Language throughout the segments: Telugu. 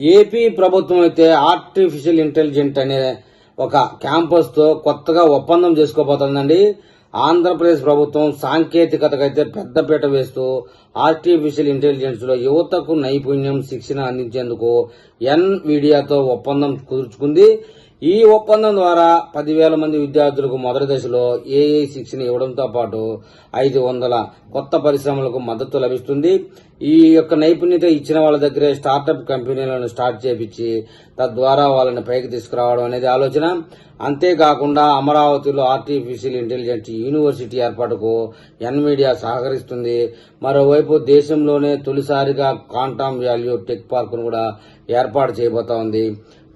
ఏపీ ప్రభుత్వం అయితే ఆర్టిఫిషియల్ ఇంటెలిజెంట్ అనే ఒక క్యాంపస్ తో కొత్తగా ఒప్పందం చేసుకోబోతోందండి. ఆంధ్రప్రదేశ్ ప్రభుత్వం సాంకేతికతకైతే పెద్దపీట వేస్తూ ఆర్టిఫిషియల్ ఇంటెలిజెన్స్ లో యువతకు నైపుణ్యం శిక్షణ అందించేందుకు ఎన్విడియాతో ఒప్పందం కుదుర్చుకుంది. ఈ ఒప్పందం ద్వారా 10,000 మంది విద్యార్థులకు మొదటి దశలో ఏఐ శిక్షణ ఇవ్వడంతో పాటు 500 కొత్త పరిశ్రమలకు మద్దతు లభిస్తుంది. ఈ యొక్క నైపుణ్యత ఇచ్చిన వాళ్ళ దగ్గరే స్టార్టప్ కంపెనీలను స్టార్ట్ చేపించి తద్వారా వాళ్ళని పైకి తీసుకురావడం అనేది ఆలోచన. అంతేకాకుండా అమరావతిలో ఆర్టిఫిషియల్ ఇంటెలిజెన్స్ యూనివర్సిటీ ఏర్పాటుకు ఎన్విడియా సహకరిస్తుంది. మరోవైపు దేశంలోనే తొలిసారిగా క్వాంటమ్ వ్యాల్యూ టెక్ పార్కును కూడా ఏర్పాటు చేయబోతోంది.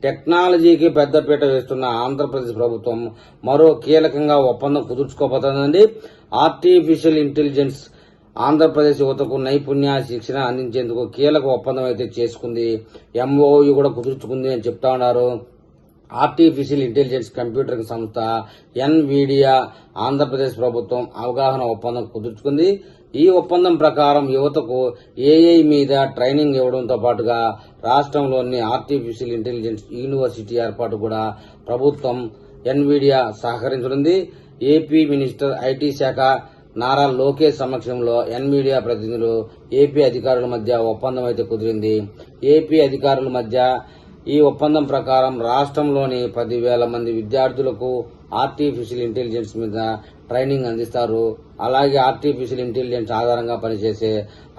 టెక్నాలజీకి పెద్దపీట వేస్తున్న ఆంధ్రప్రదేశ్ ప్రభుత్వం మరో కీలకంగా ఒప్పందం కుదుర్చుకోబోతోందండి. ఆర్టిఫిషియల్ ఇంటెలిజెన్స్ ఆంధ్రప్రదేశ్ యువతకు నైపుణ్య శిక్షణ అందించేందుకు కీలక ఒప్పందం అయితే చేసుకుంది. ఎంఓయు కూడా కుదుర్చుకుంది అని చెప్తా ఉన్నారు. ఆర్టిఫిషియల్ ఇంటెలిజెన్స్ కంప్యూటర్ సంస్థ ఎన్విడియా ఆంధ్రప్రదేశ్ ప్రభుత్వం అవగాహన ఒప్పందం కుదుర్చుకుంది. ఈ ఒప్పందం ప్రకారం యువతకు ఏఐ మీద ట్రైనింగ్ ఇవ్వడంతో పాటుగా రాష్ట్రంలోని ఆర్టిఫిషియల్ ఇంటెలిజెన్స్ యూనివర్సిటీ ఏర్పాటు కూడా ప్రభుత్వం ఎన్విడియా సహకరించనుంది. ఏపీ మినిస్టర్ ఐటీ శాఖ నారా లోకేష్ సమక్షంలో ఎన్విడియా ప్రతినిధులు ఏపీ అధికారుల మధ్య ఒప్పందం అయితే కుదిరింది. ఏపీ అధికారుల మధ్య ఈ ఒప్పందం ప్రకారం రాష్ట్రంలోని 10,000 మంది విద్యార్థులకు ఆర్టిఫిషియల్ ఇంటెలిజెన్స్ మీద ట్రైనింగ్ అందిస్తారు. అలాగే ఆర్టిఫిషియల్ ఇంటెలిజెన్స్ ఆధారంగా పనిచేసే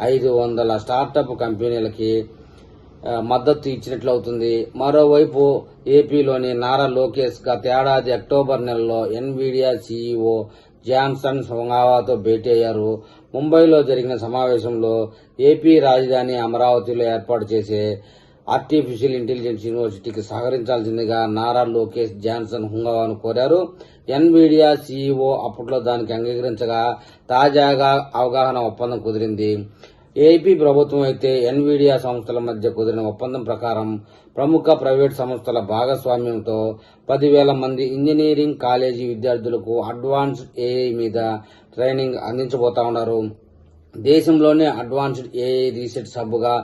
500 స్టార్టప్ కంపెనీలకి మద్దతు ఇచ్చినట్లు అవుతుంది. మరోవైపు ఏపీలోని నారా లోకేష్ గతేడాది అక్టోబర్ నెలలో ఎన్విడియా సీఈఓ జాన్సన్ హోంగావాతో భేటీ అయ్యారు. ముంబైలో జరిగిన సమావేశంలో ఏపీ రాజధాని అమరావతిలో ఏర్పాటు చేసే ఆర్టిఫిషియల్ ఇంటెలిజెన్స్ యూనివర్సిటీకి సహకరించాల్సిందిగా నారా లోకేష్ జాన్సన్ హుంగావాను కోరారు. ఎన్విడియా సీఈఓ అప్పట్లో దానికి అంగీకరించగా తాజాగా అవగాహన ఒప్పందం కుదిరింది. ఏపీ ప్రభుత్వం అయితే ఎన్విడియా సంస్థల మధ్య కుదిరిన ఒప్పందం ప్రకారం ప్రముఖ ప్రైవేట్ సంస్థల భాగస్వామ్యంతో 10,000 మంది ఇంజనీరింగ్ కాలేజీ విద్యార్థులకు అడ్వాన్స్డ్ ఏఐ మీద ట్రైనింగ్ అందించబోతా ఉన్నారు. దేశంలోనే అడ్వాన్స్డ్ ఏఐ రీసెర్చ్ హబ్గా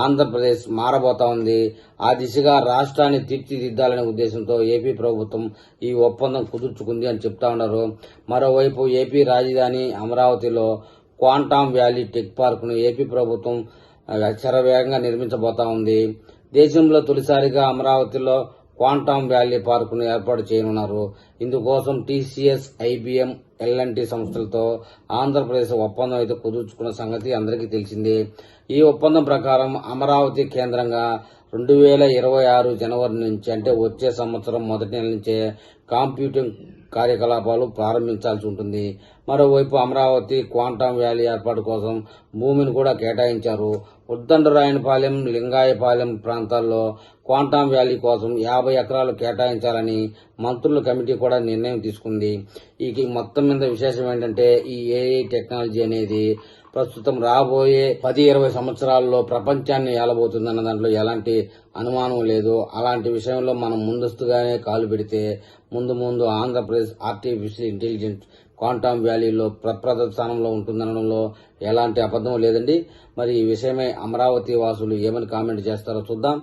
ఆంధ్రప్రదేశ్ మారబోతా ఉంది. ఆ దిశగా రాష్ట్రాన్ని తీర్చిదిద్దాలనే ఉద్దేశంతో ఏపీ ప్రభుత్వం ఈ ఒప్పందం కుదుర్చుకుంది అని చెప్తా ఉన్నారు. మరోవైపు ఏపీ రాజధాని అమరావతిలో క్వాంటమ్ వ్యాలీ టెక్ పార్కును ఏపీ ప్రభుత్వం శరవేగంగా నిర్మించబోతా ఉంది. దేశంలో తొలిసారిగా అమరావతిలో క్వాంటమ్ వ్యాలీ పార్కును ఏర్పాటు చేయనున్నారు. ఇందుకోసం టీసీఎస్, ఐబీఎం, ఎల్ఎన్టీ సంస్థలతో ఆంధ్రప్రదేశ్ ఒప్పందం అయితే కుదుర్చుకున్న సంగతి అందరికీ తెలిసిందే. ఈ ఒప్పందం ప్రకారం అమరావతి కేంద్రంగా 2026 జనవరి నుంచి అంటే వచ్చే సంవత్సరం మొదటి నెల నుంచే కంప్యూటింగ్ కార్యకలాపాలు ప్రారంభించాల్సి ఉంటుంది. మరోవైపు అమరావతి క్వాంటమ్ వ్యాలీ ఏర్పాటు కోసం భూమిని కూడా కేటాయించారు. ఉద్దండరాయనపాలెం, లింగాయపాలెం ప్రాంతాల్లో క్వాంటమ్ వ్యాలీ కోసం 50 ఎకరాలు కేటాయించాలని మంత్రుల కమిటీ కూడా నిర్ణయం తీసుకుంది. ఈ మొత్తం మీద విశేషం ఏంటంటే ఈ ఏఐ టెక్నాలజీ అనేది ప్రస్తుతం రాబోయే 10-20 సంవత్సరాల్లో ప్రపంచాన్ని ఏలబోతుందన్న దాంట్లో ఎలాంటి అనుమానం లేదు. అలాంటి విషయంలో మనం ముందస్తుగానే కాలు పెడితే ముందు ఆంధ్రప్రదేశ్ ఆర్టిఫిషియల్ ఇంటెలిజెన్స్ క్వాంటమ్ వ్యాలీలో ప్రప్రథమ స్థానంలో ఉంటుందనడంలో ఎలాంటి అబద్ధం లేదండి. మరి ఈ విషయమై అమరావతి వాసులు ఏమని కామెంట్ చేస్తారో చూద్దాం.